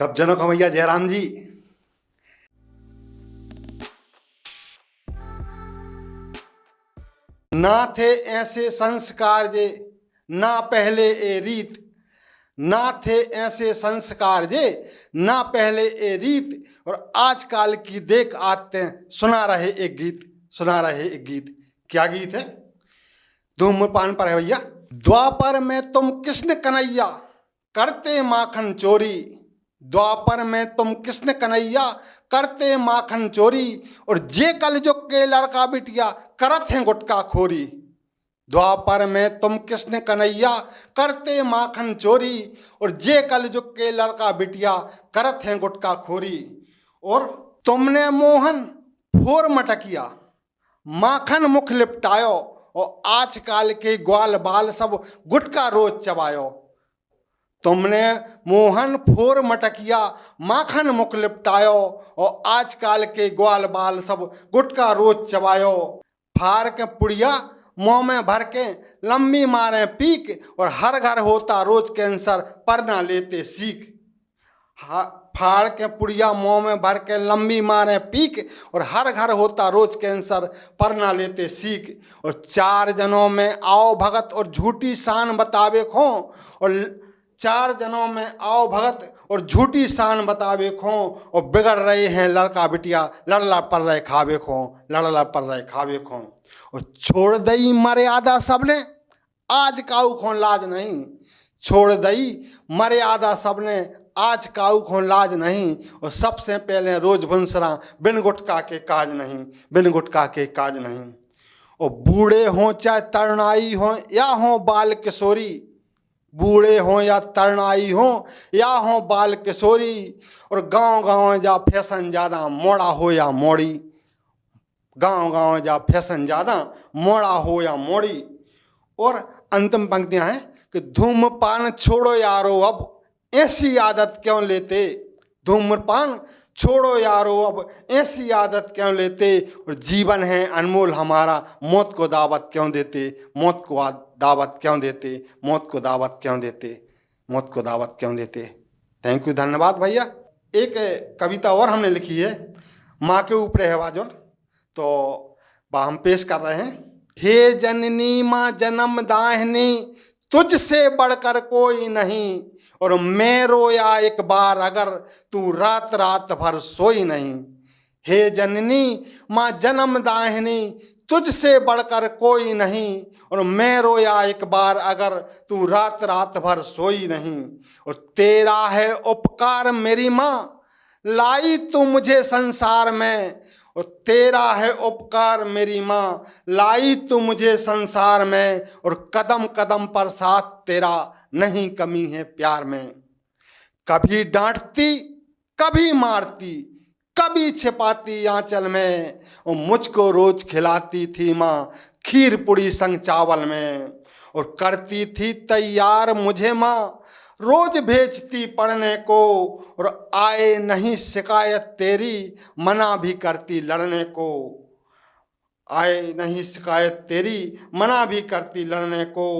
सब जनों का भैया जयराम जी। ना थे ऐसे संस्कार जे, ना पहले ए रीत। ना थे ऐसे संस्कार जे, ना पहले ए रीत। और आजकल की देख आते सुना रहे एक गीत, सुना रहे एक गीत। क्या गीत है? धूम्रपान पर है भैया। द्वापर में तुम कृष्ण कन्हैया करते माखन चोरी। द्वापर में तुम कृष्ण कन्हैया करते माखन चोरी। और जे कलयुग के लड़का बिटिया करत हैं गुटका खोरी। द्वापर में तुम कृष्ण कन्हैया करते माखन चोरी। और जे कलयुग के लड़का बिटिया करत हैं गुटका खोरी। और तुमने मोहन फोर मटकिया माखन मुख लिपटायो। और आजकल के ग्वाल बाल सब गुटका रोज चबायो। तुमने मोहन फोर मटकिया माखन मुख लिपटायो। और आजकल के ग्वाल बाल सब गुटका रोज चबायो। फार के पुड़िया मुँह में भर के लंबी मारे पीक। और हर घर होता रोज कैंसर पर ना लेते सीख। फाड़ के पुड़िया मुँह में भर के लंबी मारे पीक। और हर घर होता रोज कैंसर पर ना लेते सीख। और चार जनों में आओ भगत और झूठी शान बतावे खो। और चार जनों में आओ भगत और झूठी शान बतावे खो। और बिगड़ रहे हैं लड़का बिटिया लड़ लड़ पर रहे खावे खो, लड़ लड़ पर रहे खावे खो। और छोड़ दई मर्यादा सबने आज काऊ खो लाज नहीं। छोड़ दई मर्यादा सबने आज काऊ खो लाज नहीं। और सबसे पहले रोज भुंसरा बिन गुटका के काज नहीं, बिन गुटका के काज नहीं। और बूढ़े हों चाहे तरुणाई हों या हों बाल किशोरी। बूढ़े हों या तरुणाई हों या हों बाल किशोरी। और गांव गांव जा फैशन ज़्यादा मोड़ा हो या मोड़ी। गांव गांव जा फैशन ज़्यादा मोड़ा हो या मोड़ी। और अंतिम पंक्तियां हैं कि धूम्रपान छोड़ो यारो अब ऐसी आदत क्यों लेते। धूम्रपान छोड़ो यारो अब ऐसी आदत क्यों लेते। और जीवन है अनमोल हमारा मौत को दावत क्यों देते। मौत को दावत क्यों देते, मौत को दावत क्यों देते, मौत को दावत क्यों देते। थैंक यू, धन्यवाद भैया। एक कविता और हमने लिखी है, माँ के ऊपर है वाजन, तो वह हम पेश कर रहे हैं। हे जननी माँ जन्म दाहिनी तुझसे बढ़कर कोई नहीं। और मैं रोया एक बार अगर तू रात रात भर सोई नहीं। हे जननी माँ जन्म दाहिनी तुझसे बढ़कर कोई नहीं। और मैं रोया एक बार अगर तू रात रात भर सोई नहीं। और तेरा है उपकार मेरी माँ लाई तू मुझे संसार में। और तेरा है उपकार मेरी माँ लाई तू मुझे संसार में। और कदम कदम पर साथ तेरा नहीं कमी है प्यार में। कभी डांटती कभी मारती कभी छिपाती आंचल में। और मुझको रोज खिलाती थी माँ खीर पूड़ी संग चावल में। और करती थी तैयार मुझे माँ रोज भेजती पढ़ने को। और आए नहीं शिकायत तेरी मना भी करती लड़ने को। आए नहीं शिकायत तेरी मना भी करती लड़ने को।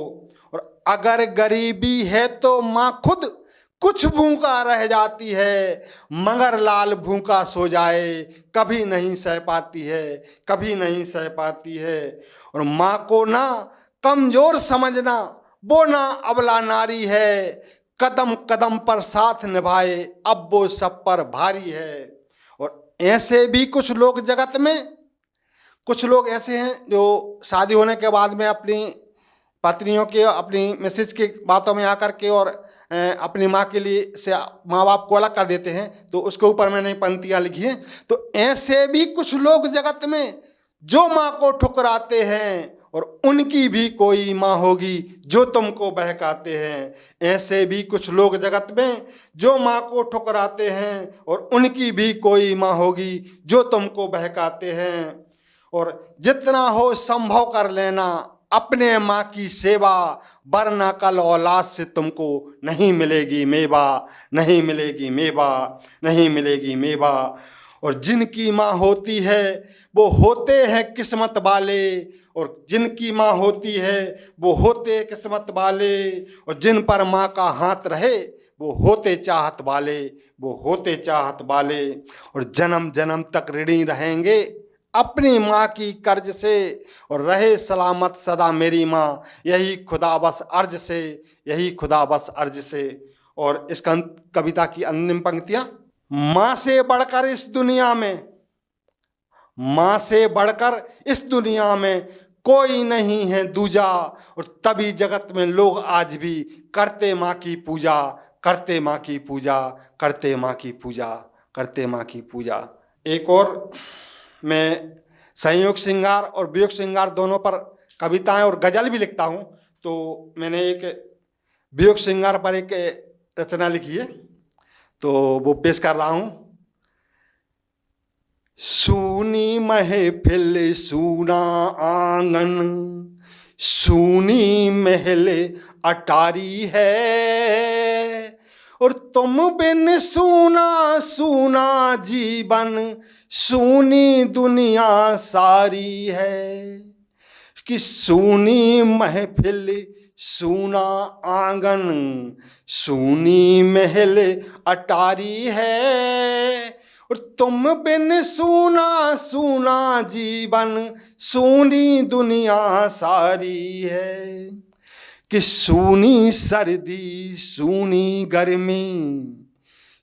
और अगर गरीबी है तो माँ खुद कुछ भूखा रह जाती है। मगर लाल भूखा सो जाए कभी नहीं सह पाती है, कभी नहीं सह पाती है। और माँ को ना कमजोर समझना वो ना अबला नारी है। कदम कदम पर साथ निभाए अब वो सब पर भारी है। और ऐसे भी कुछ लोग जगत में, कुछ लोग ऐसे हैं जो शादी होने के बाद में अपनी पत्नियों के, अपनी मिसेज की बातों में आकर के और अपनी माँ के लिए से माँ बाप को अलग कर देते हैं। तो उसके ऊपर मैंने पंक्तियाँ लिखी हैं। तो ऐसे भी कुछ लोग जगत में जो माँ को ठुकराते हैं। और उनकी भी कोई माँ होगी जो तुमको बहकाते हैं। ऐसे भी कुछ लोग जगत में जो माँ को ठुकराते हैं। और उनकी भी कोई माँ होगी जो तुमको बहकाते हैं। और जितना हो संभव कर लेना अपने माँ की सेवा। वरना कल औलाद से तुमको नहीं मिलेगी मेवा, नहीं मिलेगी मेवा, नहीं मिलेगी मेवा। और जिनकी माँ होती है वो होते हैं किस्मत वाले। और जिनकी माँ होती है वो होते किस्मत वाले। और जिन पर माँ का हाथ रहे वो होते चाहत वाले, वो होते चाहत वाले। और जन्म जन्म तक ऋणी रहेंगे अपनी माँ की कर्ज से, और रहे सलामत सदा मेरी माँ, यही खुदा बस अर्ज से, यही खुदा बस अर्ज से। और इस कविता की अंतिम पंक्तियाँ, माँ से बढ़कर इस दुनिया में, माँ से बढ़कर इस दुनिया में कोई नहीं है दूजा। और तभी जगत में लोग आज भी करते माँ की पूजा, करते माँ की पूजा, करते माँ की पूजा, करते माँ की पूजा। एक और मैं संयोग श्रृंगार और वियोग श्रृंगार दोनों पर कविताएं और गज़ल भी लिखता हूँ। तो मैंने एक वियोग श्रृंगार पर एक रचना लिखी है, तो वो पेश कर रहा हूँ। सूनी महफिल सूना आंगन, सूनी महल अटारी है, और तुम बिन सूना सूना जीवन, सूनी दुनिया सारी है। कि सूनी महफिल सूना आंगन, सूनी महल अटारी है, और तुम बिन सूना सूना जीवन, सूनी दुनिया सारी है। कि सूनी सर्दी सूनी गर्मी,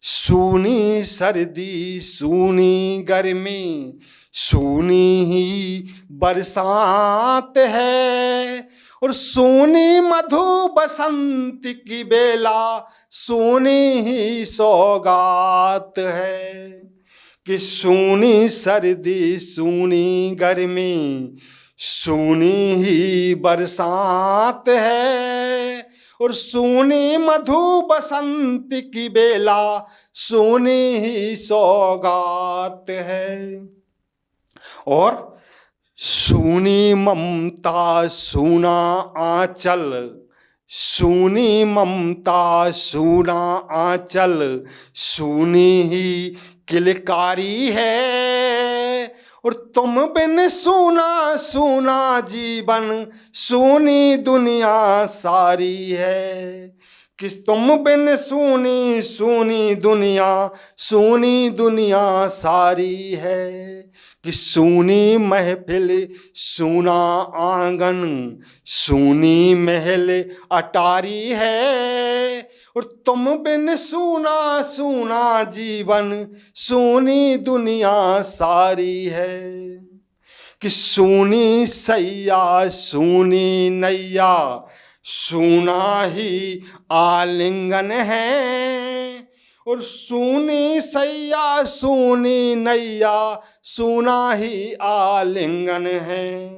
सूनी सर्दी सूनी गर्मी, सूनी ही बरसात है, और सूनी मधु बसंत की बेला, सूनी ही सौगात है। कि सूनी सर्दी सूनी गर्मी, सूनी ही बरसात है, और सूनी मधु बसंत की बेला, सूनी ही सौगात है। और सूनी ममता सूना आंचल, सूनी ममता सूना आंचल, सूनी ही किलकारी है, और तुम बिन सूना सूना जीवन, सूनी दुनिया सारी है। कि तुम बिन सूनी सूनी दुनिया, सूनी दुनिया सारी है। कि सूनी महफिल सूना आंगन, सूनी महल अटारी है, और तुम बिन सूना सूना जीवन, सूनी दुनिया सारी है। कि सूनी सैया सूनी नैया, सूना ही आलिंगन है, और सूनी सैया सूनी नैया, सूना ही आलिंगन है।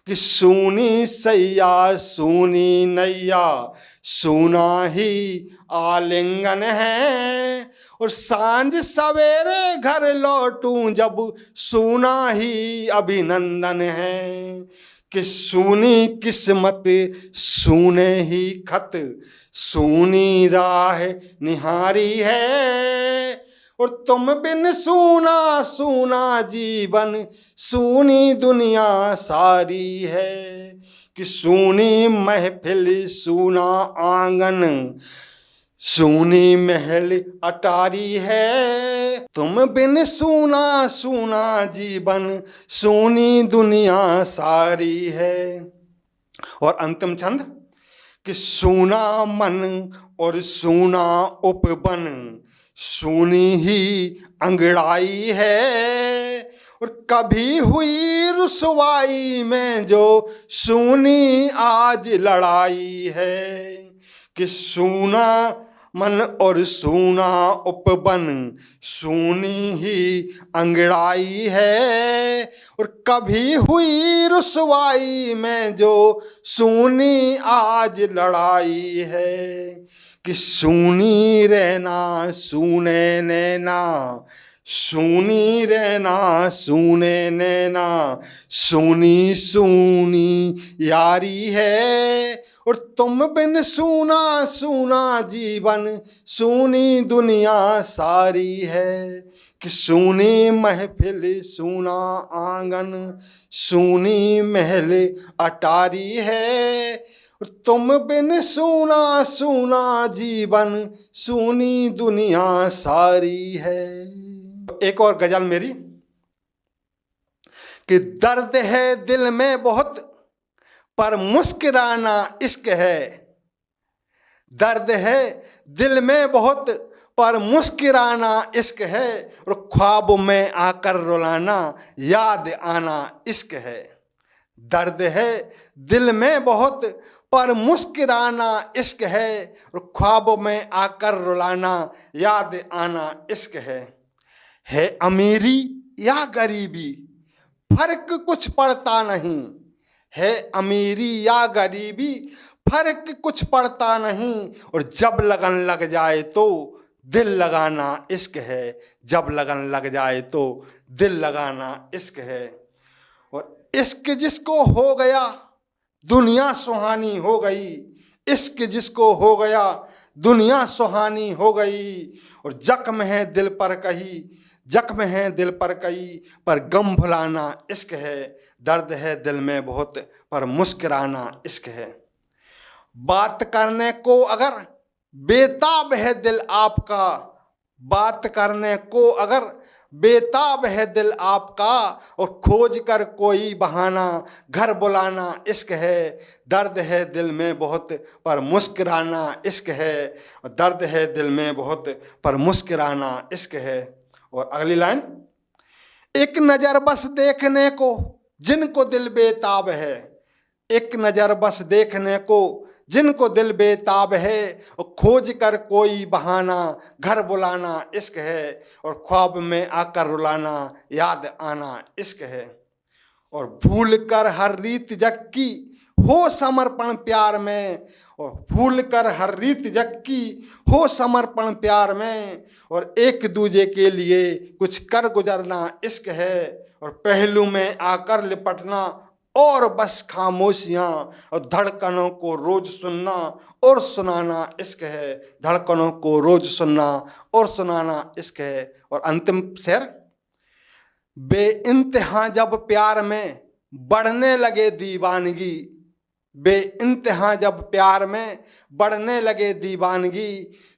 कि सूनी सैया सूनी नैया, सूना ही आलिंगन है, और सांझ सवेरे घर लौटूं जब, सूना ही अभिनंदन है। कि सूनी किस्मत सूने ही खत, सूनी राह निहारी है, और तुम बिन सूना सूना जीवन, सूनी दुनिया सारी है। कि सूनी महफिल सूना आंगन, सूनी महल अटारी है, तुम बिन सूना सूना जीवन, सूनी दुनिया सारी है। और अंतिम छंद। कि सूना मन और सूना उपवन, सूनी ही अंगड़ाई है, और कभी हुई रुसवाई में जो, सूनी आज लड़ाई है। कि सूना मन और सूना उपवन, सूनी ही अंगड़ाई है, और कभी हुई रुसवाई में जो, सूनी आज लड़ाई है। कि सूनी रहना सूने नैना, सूनी रहना सूने नैना, सूनी सूनी यारी है, और तुम बिन सूना सूना जीवन, सूनी दुनिया सारी है। कि सूनी महफिल सूना आंगन, सूनी महल अटारी है, तुम बिन सूना सूना जीवन, सूनी दुनिया सारी है। एक और गजल मेरी कि दर्द है दिल में बहुत पर मुस्कुराना इश्क है। दर्द है दिल में बहुत पर मुस्कुराना इश्क है, और ख्वाब में आकर रुलाना याद आना इश्क है। दर्द है दिल में बहुत पर मुस्कुराना इश्क है, और ख्वाब में आकर रुलाना याद आना इश्क है अमीरी या गरीबी फर्क कुछ पड़ता नहीं। है अमीरी या गरीबी फर्क कुछ पड़ता नहीं, और जब लगन लग जाए तो दिल लगाना इश्क है। जब लगन लग जाए तो दिल लगाना इश्क है। और इश्क जिसको हो गया दुनिया सुहानी हो गई। इश्क जिसको हो गया दुनिया सुहानी हो गई, और जख्म है दिल पर कही, जख्म है दिल पर कई, पर गम भुलाना इश्क है। दर्द है दिल में बहुत पर मुस्कुराना इश्क है। बात करने को अगर बेताब है दिल आपका, बात करने को अगर बेताब है दिल आपका, और खोज कर कोई बहाना घर बुलाना इश्क है। दर्द है दिल में बहुत पर मुस्कुराना इश्क है। और दर्द है दिल में बहुत पर मुस्कुराना इश्क है। और अगली लाइन, एक नज़र बस देखने को जिनको दिल बेताब है। एक नज़र बस देखने को जिनको दिल बेताब है, और खोज कर कोई बहाना घर बुलाना इश्क है। और ख्वाब में आकर रुलाना याद आना इश्क है। और भूल कर हर रीत जग की हो समर्पण प्यार में, और भूल कर हर रीत जग की हो समर्पण प्यार में, और एक दूजे के लिए कुछ कर गुजरना इश्क है। और पहलू में आकर लिपटना और बस खामोशियाँ, और धड़कनों को रोज सुनना और सुनाना इश्क है। धड़कनों को रोज सुनना और सुनाना इश्क है। और अंतिम शेर, बेइंतहा जब प्यार में बढ़ने लगे दीवानगी। बेइंतहा जब प्यार में बढ़ने लगे दीवानगी,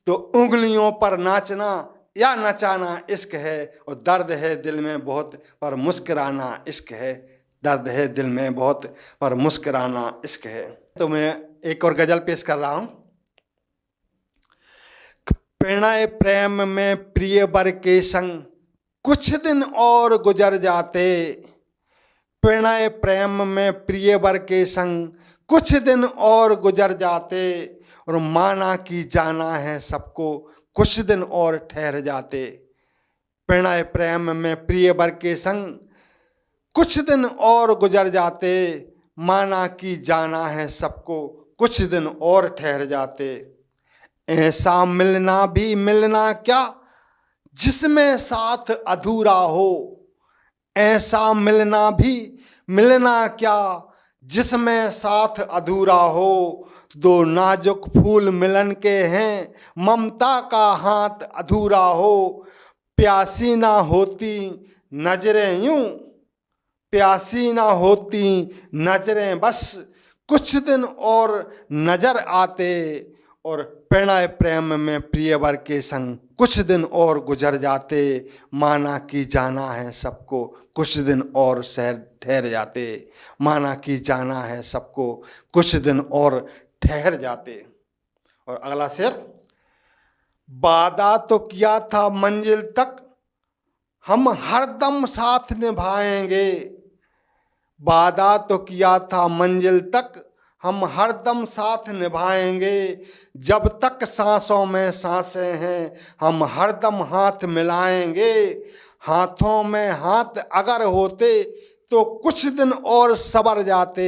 तो उंगलियों पर नाचना या नचाना इश्क है। और दर्द है दिल में बहुत पर मुस्कुराना इश्क है। दर्द है दिल में बहुत पर मुस्कुराना इश्क है। तो मैं एक और गजल पेश कर रहा हूँ। प्रणय प्रेम में प्रिय वर के संग कुछ दिन और गुजर जाते। प्रणय प्रेम में प्रिय वर के संग कुछ दिन और गुजर जाते, और माना कि जाना है सबको कुछ दिन और ठहर जाते। प्रणय प्रेम में प्रिय वर के संग कुछ दिन और गुजर जाते, माना कि जाना है सबको कुछ दिन और ठहर जाते। ऐसा मिलना भी मिलना क्या जिसमें साथ अधूरा हो। ऐसा मिलना भी मिलना क्या जिसमें साथ अधूरा हो। दो नाजुक फूल मिलन के हैं ममता का हाथ अधूरा हो। प्यासी ना होती नजरें यूं, प्यासी ना होती नजरें बस कुछ दिन और नजर आते। और प्रणय प्रेम में प्रिय वर के संग कुछ दिन और गुजर जाते, माना कि जाना है सबको कुछ दिन और ठहर जाते। माना कि जाना है सबको कुछ दिन और ठहर जाते। और अगला शेर, वादा तो किया था मंजिल तक हम हरदम साथ निभाएंगे। वादा तो किया था मंजिल तक हम हरदम साथ निभाएंगे। जब तक सांसों में सांसें हैं हम हरदम हाथ मिलाएंगे। हाथों में हाथ अगर होते तो कुछ दिन और सबर जाते।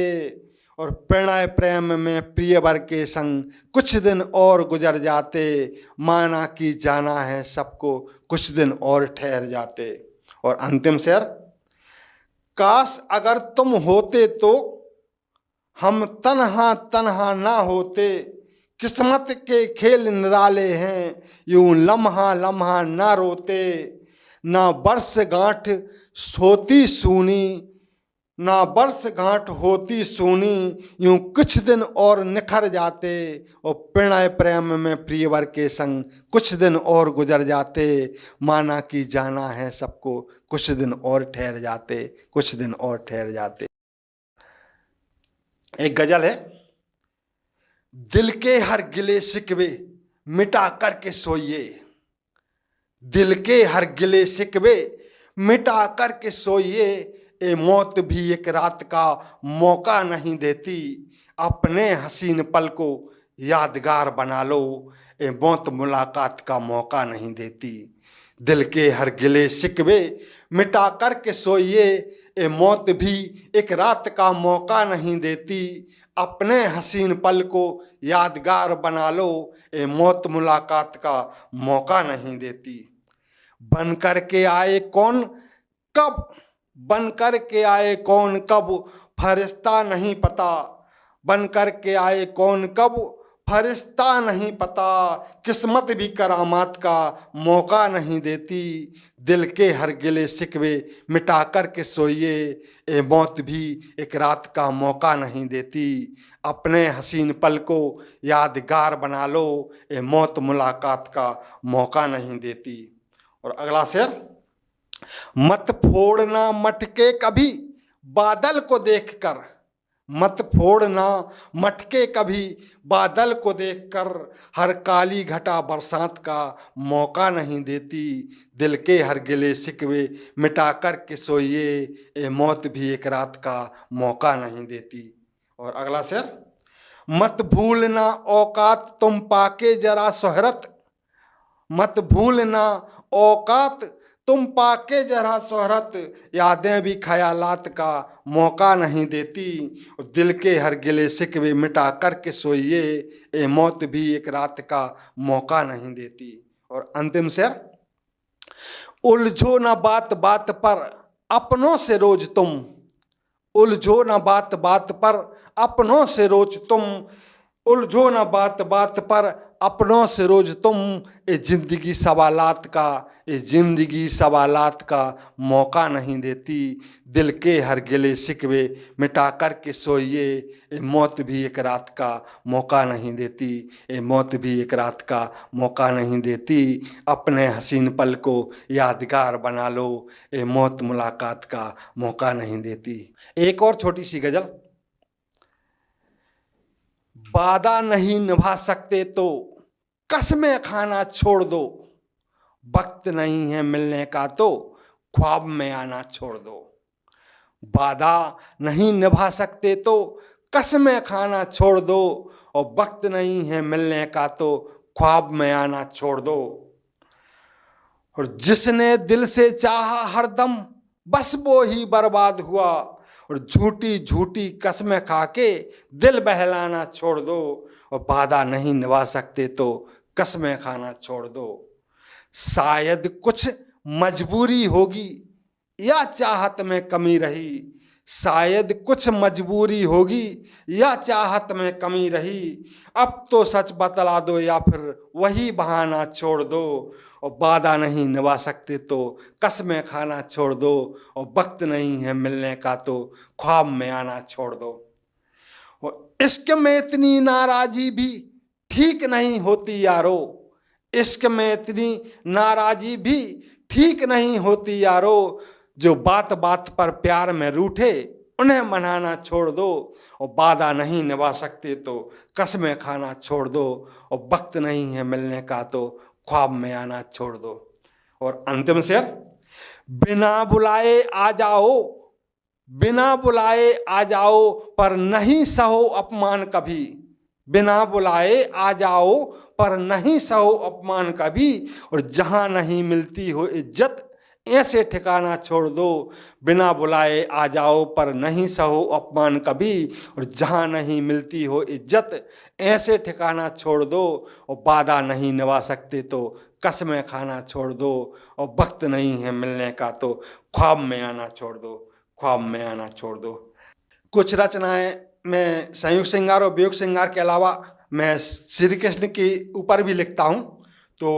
और प्रणय प्रेम में प्रिय वर के संग कुछ दिन और गुजर जाते, माना कि जाना है सबको कुछ दिन और ठहर जाते। और अंतिम शेर, काश अगर तुम होते तो हम तन्हा तन्हा ना होते। किस्मत के खेल निराले हैं यूं लम्हा लम्हा ना रोते। ना बरस गांठ सोती सूनी, ना वर्ष गांठ होती सोनी, यूं कुछ दिन और निखर जाते, और प्रणय प्रेम में प्रियवर के संग कुछ दिन और गुजर जाते, माना कि जाना है सबको कुछ दिन और ठहर जाते, कुछ दिन और ठहर जाते। एक गजल है, दिल के हर गिले शिकवे मिटा करके सोइए, दिल के हर गिले शिकवे मिटा करके सोइए, ए मौत भी एक रात का मौका नहीं देती, अपने हसीन पल को यादगार बना लो, ए मौत मुलाकात का मौका नहीं देती। दिल के हर गिले शिकवे मिटा करके सोइए, ए मौत भी एक रात का मौका नहीं देती, अपने हसीन पल को यादगार बना लो, ए मौत मुलाकात का मौका नहीं देती। बन कर के आए कौन कब, बन कर के आए कौन कब, फरिश्ता नहीं पता, बन कर के आए कौन कब, फरिश्ता नहीं पता, किस्मत भी करामात का मौका नहीं देती, दिल के हर गिले शिकवे मिटा कर के सोइए, ए मौत भी एक रात का मौका नहीं देती, अपने हसीन पल को यादगार बना लो, ए मौत मुलाकात का मौका नहीं देती। और अगला शेर, मत फोड़ना मटके कभी बादल को देखकर, मत फोड़ना मटके कभी बादल को देखकर, हर काली घटा बरसात का मौका नहीं देती, दिल के हर गिले शिकवे मिटा कर के सोइए, ए मौत भी एक रात का मौका नहीं देती। और अगला शेर, मत भूलना औकात तुम पाके जरा शोहरत, मत भूलना औकात तुम पाके जरा शोहरत, यादें भी ख्यालात का मौका नहीं देती, और दिल के हर गिले शिकवे मिटा कर के सोइए, ए मौत भी एक रात का मौका नहीं देती। और अंतिम शेर, उलझो ना बात बात पर अपनों से रोज तुम, उलझो ना बात बात पर अपनों से रोज तुम, उलझो ना बात बात पर अपनों से रोज तुम, ये जिंदगी सवालात का, ये जिंदगी सवालात का मौका नहीं देती, दिल के हर गिले शिकवे मिटा कर के सोइए, ये मौत भी एक रात का मौका नहीं देती, ये मौत भी एक रात का मौका नहीं देती, अपने हसीन पल को यादगार बना लो, ये मौत मुलाकात का मौका नहीं देती। एक और छोटी सी गजल, वादा नहीं निभा सकते तो कसमें खाना छोड़ दो, वक्त नहीं है मिलने का तो ख्वाब में आना छोड़ दो, वादा नहीं निभा सकते तो कसमें खाना छोड़ दो, और वक्त नहीं है मिलने का तो ख्वाब में आना छोड़ दो, और जिसने दिल से चाहा हरदम बस वो ही बर्बाद हुआ, और झूठी झूठी कसमें खा के दिल बहलाना छोड़ दो, और वादा नहीं निभा सकते तो कसमें खाना छोड़ दो, शायद कुछ मजबूरी होगी या चाहत में कमी रही, शायद कुछ मजबूरी होगी या चाहत में कमी रही, अब तो सच बतला दो या फिर वही बहाना छोड़ दो, और वादा नहीं निभा सकते तो कसमें खाना छोड़ दो, और वक्त नहीं है मिलने का तो ख्वाब में आना छोड़ दो। और इश्क में इतनी नाराजी भी ठीक नहीं होती यारो, इश्क में इतनी नाराजी भी ठीक नहीं होती यारो, जो बात बात पर प्यार में रूठे उन्हें मनाना छोड़ दो, और वादा नहीं निभा सकते तो कसमें खाना छोड़ दो, और वक्त नहीं है मिलने का तो ख्वाब में आना छोड़ दो। और अंतिम शेर, बिना बुलाए आ जाओ, बिना बुलाए आ जाओ पर नहीं सहो अपमान कभी, बिना बुलाए आ जाओ पर नहीं सहो अपमान कभी, और जहाँ नहीं मिलती हो इज्जत ऐसे ठिकाना छोड़ दो, बिना बुलाए आ जाओ पर नहीं सहो अपमान कभी, और जहाँ नहीं मिलती हो इज्जत ऐसे ठिकाना छोड़ दो, और वादा नहीं निभा सकते तो कसमें खाना छोड़ दो, और वक्त नहीं है मिलने का तो ख्वाब में आना छोड़ दो, ख्वाब में आना छोड़ दो। कुछ रचनाएं मैं संयुक्त श्रृंगार और वियोग श्रृंगार के अलावा मैं श्री कृष्ण के ऊपर भी लिखता हूँ, तो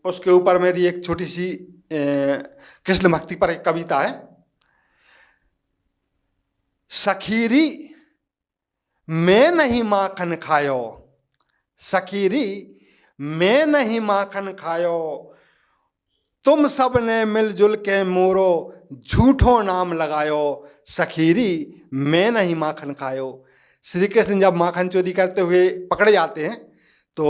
उसके ऊपर मेरी एक छोटी सी कृष्ण भक्ति पर एक कविता है। सखीरी मैं नहीं माखन खायो, सखीरी मैं नहीं माखन खायो, तुम सब ने मिलजुल के मोरो झूठो नाम लगायो, सखीरी मैं नहीं माखन खायो। श्री कृष्ण जब माखन चोरी करते हुए पकड़े जाते हैं तो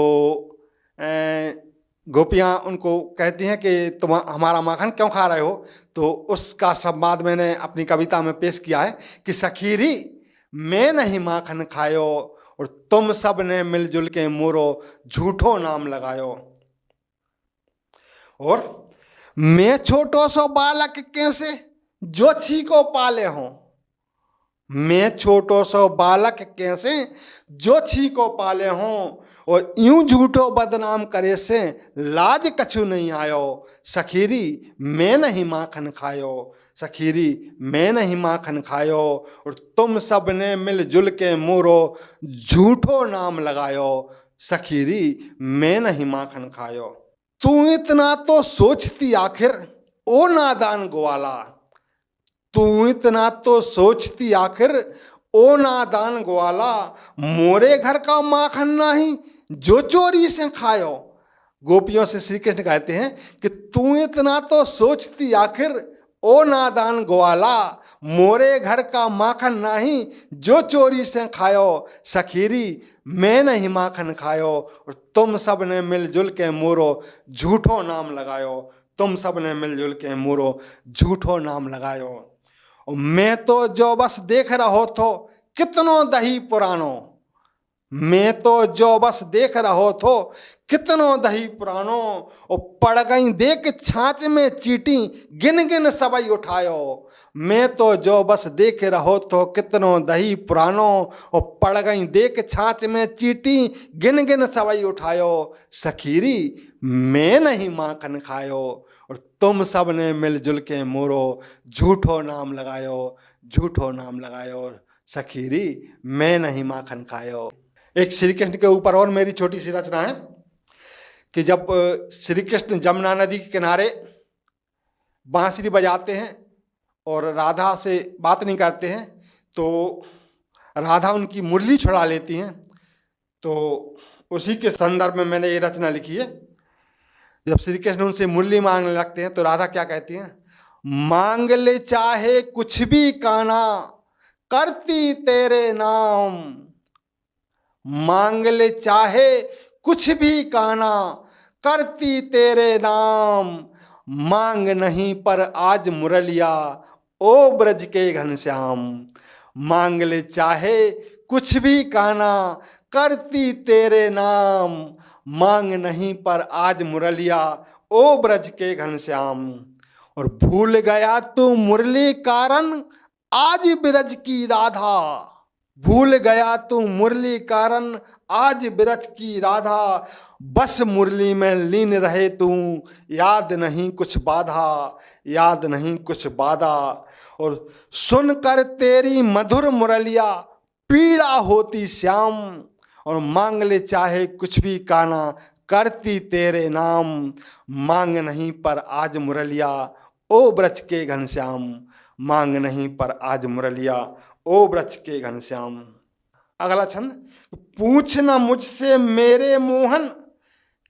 गोपियाँ उनको कहती हैं कि तुम हमारा माखन क्यों खा रहे हो। तो उसका संवाद मैंने अपनी कविता में पेश किया है कि सखीरी मैं नहीं माखन खायो और तुम सब ने मिलजुल के मोरो झूठो नाम लगायो। और मैं छोटो सो बालक कैसे जो छीको पाले हों, मैं छोटो सो बालक कैसे जो छीको पाले हों, और यूं झूठो बदनाम करे से लाज कछु नहीं आयो, सखीरी मैं नहीं माखन खायो, सखीरी मैं नहीं माखन खायो और तुम सब ने मिलजुल के मोरो झूठो नाम लगायो, सखीरी मैं नहीं माखन खायो। तू इतना तो सोचती आखिर ओ नादान ग्वाला, तू इतना तो सोचती आखिर ओ नादान ग्वाला, मोरे घर का माखन नहीं जो चोरी से खायो। गोपियों से श्री कृष्ण कहते हैं कि तू इतना तो सोचती आखिर ओ नादान ग्वाला, मोरे घर का माखन नहीं जो चोरी से खायो, सखीरी मैं नहीं माखन खायो और तुम सब ने मिलजुल के मोरो झूठो नाम लगायो, तुम सब ने मिलजुल के मोरो झूठो नाम लगायो। और मैं तो जो बस देख रहो थो कितनो दही पुरानो, मैं तो जो बस देख रहो थो कितनो दही पुरानो, और पड़ गई देख छाछ में चीटी गिन गिन सबई उठायो, मैं तो जो बस देख रहो थो कितनो दही पुरानो, और पड़ गई देख छाछ में चीटी गिन गिन सबई उठायो, सखीरी मैं नहीं माखन खायो और तुम सब ने मिलजुल के मोरो झूठो नाम लगायो, झूठो नाम लगायो, सखीरी मैं नहीं माखन खायो। एक श्री कृष्ण के ऊपर और मेरी छोटी सी रचना है कि जब श्री कृष्ण जमुना नदी के किनारे बांसुरी बजाते हैं और राधा से बात नहीं करते हैं तो राधा उनकी मुरली छुड़ा लेती हैं, तो उसी के संदर्भ में मैंने ये रचना लिखी है। जब श्री कृष्ण उनसे मुरली मांगने लगते हैं तो राधा क्या कहती हैं, मांग ले चाहे कुछ भी काना करती तेरे नाम, मांग ले चाहे कुछ भी काना करती तेरे नाम, मांग नहीं पर आज मुरलिया ओ ब्रज के घनश्याम, मांग ले चाहे कुछ भी काना करती तेरे नाम, मांग नहीं पर आज मुरलिया ओ ब्रज के घनश्याम। और भूल गया तू मुरली कारण आज ब्रज की राधा, भूल गया तू मुरली कारण आज ब्रज की राधा, बस मुरली में लीन रहे तू याद नहीं कुछ बाधा, याद नहीं कुछ बाधा। और सुनकर तेरी मधुर मुरलिया पीड़ा होती श्याम, और मांग ले चाहे कुछ भी काना करती तेरे नाम, मांग नहीं पर आज मुरलिया ओ ब्रज के घनश्याम, मांग नहीं पर आज मुरलिया ओ ब्रज के घनश्याम। अगला छंद, पूछना मुझसे मेरे मोहन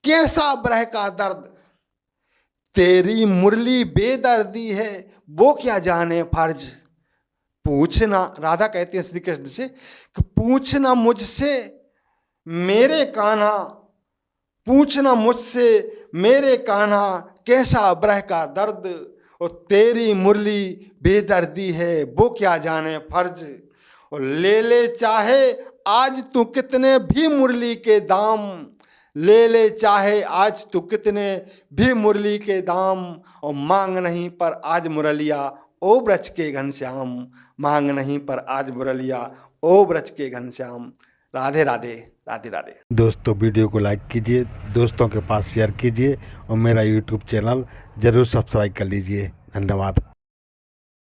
कैसा ब्रह का दर्द, तेरी मुरली बेदर्दी है वो क्या जाने फर्ज। पूछना, राधा कहती है श्री कृष्ण से कि पूछना मुझसे मेरे कान्हा, पूछना मुझसे मेरे कान्हा कैसा ब्रह का दर्द, और तेरी मुरली बेदर्दी है वो क्या जाने फर्ज। और ले ले चाहे आज तू कितने भी मुरली के दाम, ले ले चाहे आज तू कितने भी मुरली के दाम, और मांग नहीं पर आज मुरलिया ओ ब्रज के घनश्याम, मांग नहीं पर आज मुरलिया ओ ब्रज के घनश्याम। राधे राधे, राधे राधे। दोस्तों वीडियो को लाइक कीजिए, दोस्तों के पास शेयर कीजिए और मेरा यूट्यूब चैनल ज़रूर सब्सक्राइब कर लीजिए। धन्यवाद।